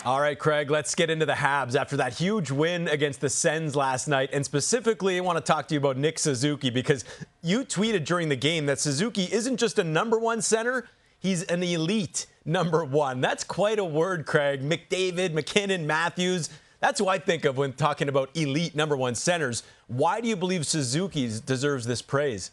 All right, Craig, let's get into the Habs after that huge win against the Sens last night. And specifically, I want to talk to you about Nick Suzuki because you tweeted during the game that Suzuki isn't just a number one center, he's an elite number one. That's quite a word, Craig. McDavid, McKinnon, Matthews. That's who I think of when talking about elite number one centers. Why do you believe Suzuki deserves this praise?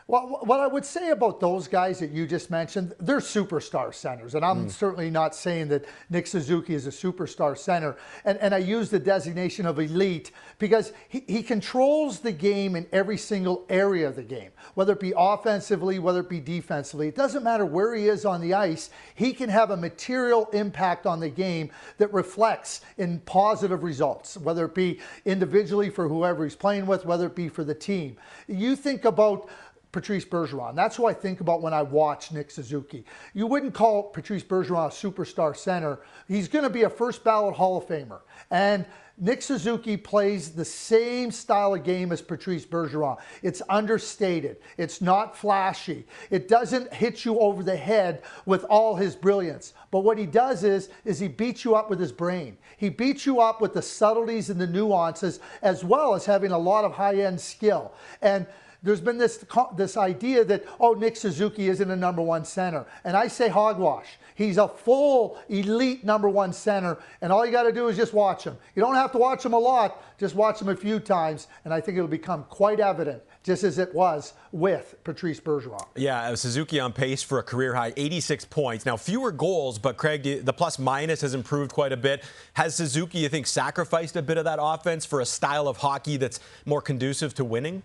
Well, what I would say about those guys that you just mentioned, they're superstar centers. And I'm certainly not saying that Nick Suzuki is a superstar center. And I use the designation of elite because he controls the game in every single area of the game, whether it be offensively, whether it be defensively. It doesn't matter where he is on the ice. He can have a material impact on the game that reflects in positive results, whether it be individually for whoever he's playing with, whether it be for the team. You think about Patrice Bergeron. That's who I think about when I watch Nick Suzuki. You wouldn't call Patrice Bergeron a superstar center. He's going to be a first ballot Hall of Famer. And Nick Suzuki plays the same style of game as Patrice Bergeron. It's understated. It's not flashy. It doesn't hit you over the head with all his brilliance. But what he does is he beats you up with his brain. He beats you up with the subtleties and the nuances, as well as having a lot of high-end skill. And there's been this idea that, oh, Nick Suzuki isn't a number one center. And I say hogwash. He's a full elite number one center, and all you got to do is just watch him. You don't have to watch him a lot, just watch him a few times, and I think it'll become quite evident, just as it was with Patrice Bergeron. Yeah, Suzuki on pace for a career-high 86 points. Now, fewer goals, but Craig, the plus-minus has improved quite a bit. Has Suzuki, you think, sacrificed a bit of that offense for a style of hockey that's more conducive to winning?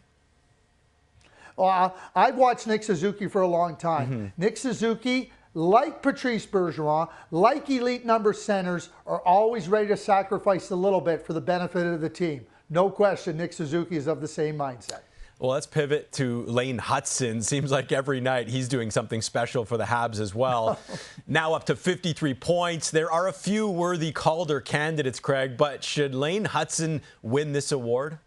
I've watched Nick Suzuki for a long time. Nick Suzuki, like Patrice Bergeron, like elite number centers, are always ready to sacrifice a little bit for the benefit of the team. No question, Nick Suzuki is of the same mindset. Well, let's pivot to Lane Hutson. Seems like every night he's doing something special for the Habs as well. Now up to 53 points. There are a few worthy Calder candidates, Craig, but should Lane Hutson win this award?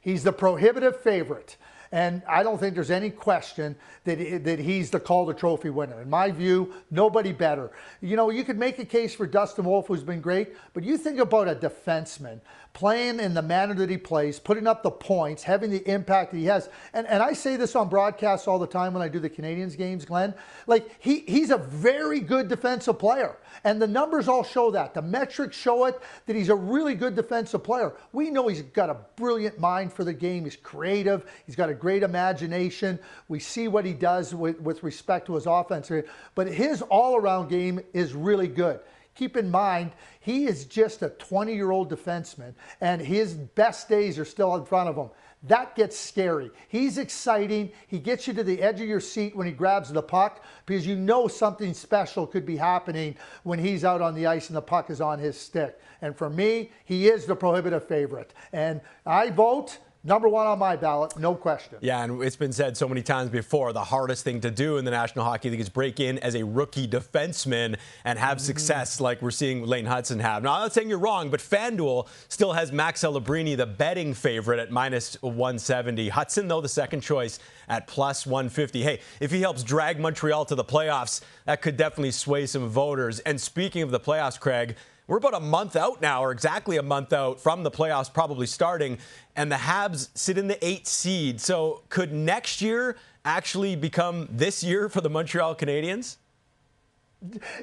He's the prohibitive favorite. And I don't think there's any question that he's the Calder Trophy winner. In my view, nobody better. You know, you could make a case for Dustin Wolf, who's been great, but you think about a defenseman playing in the manner that he plays, putting up the points, having the impact that he has. And I say this on broadcasts all the time when I do the Canadiens games, Glenn. Like, he's a very good defensive player. And the numbers all show that. The metrics show it, that he's a really good defensive player. We know he's got a brilliant mind for the game. He's creative. He's got a great imagination. We see what he does with respect to his offense. But his all-around game is really good. Keep in mind, he is just a 20-year-old defenseman, and his best days are still in front of him. That gets scary. He's exciting. He gets you to the edge of your seat when he grabs the puck because you know something special could be happening when he's out on the ice and the puck is on his stick. And for me, he is the prohibitive favorite. And I vote number one on my ballot, no question. Yeah, and it's been said so many times before, the hardest thing to do in the National Hockey League is break in as a rookie defenseman and have success like we're seeing Lane Hutson have. Now, I'm not saying you're wrong, but FanDuel still has Max Celebrini, the betting favorite, at minus 170. Hutson, though, the second choice at plus 150. Hey, if he helps drag Montreal to the playoffs, that could definitely sway some voters. And speaking of the playoffs, Craig, we're about a month out now, or exactly a month out from the playoffs probably starting, and the Habs sit in the 8th seed. So could next year actually become this year for the Montreal Canadiens?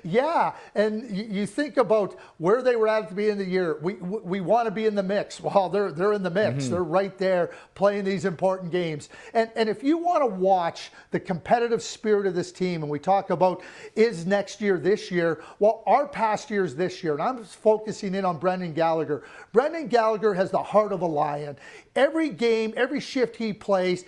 Yeah, and you think about where they were at the beginning of the year. We want to be in the mix. Well, they're in the mix. They're right there playing these important games. And if you want to watch the competitive spirit of this team, and we talk about is next year this year, well, our past years this year, and I'm focusing in on Brendan Gallagher. Brendan Gallagher has the heart of a lion. Every game, every shift he plays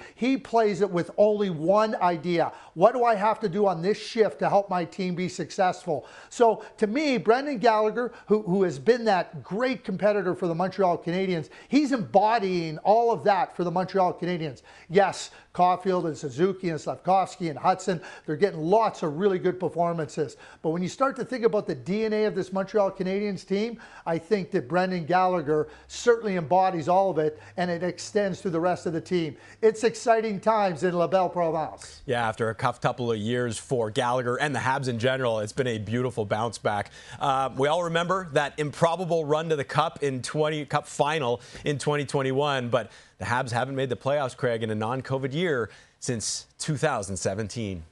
it with only one idea. What do I have to do on this shift to help my team be successful? So to me, Brendan Gallagher, who has been that great competitor for the Montreal Canadiens, he's embodying all of that for the Montreal Canadiens. Yes, Caulfield and Suzuki and Slafkovsky and Hutson, they're getting lots of really good performances. But when you start to think about the DNA of this Montreal Canadiens team, I think that Brendan Gallagher certainly embodies all of it, and it extends to the rest of the team. It's exciting times in La Belle Province. Yeah, after a tough couple of years for Gallagher and the Habs in general. general, it's been a beautiful bounce back. We all remember that improbable run to the Cup Cup final in 2021, but the Habs haven't made the playoffs, Craig, in a non-COVID year since 2017.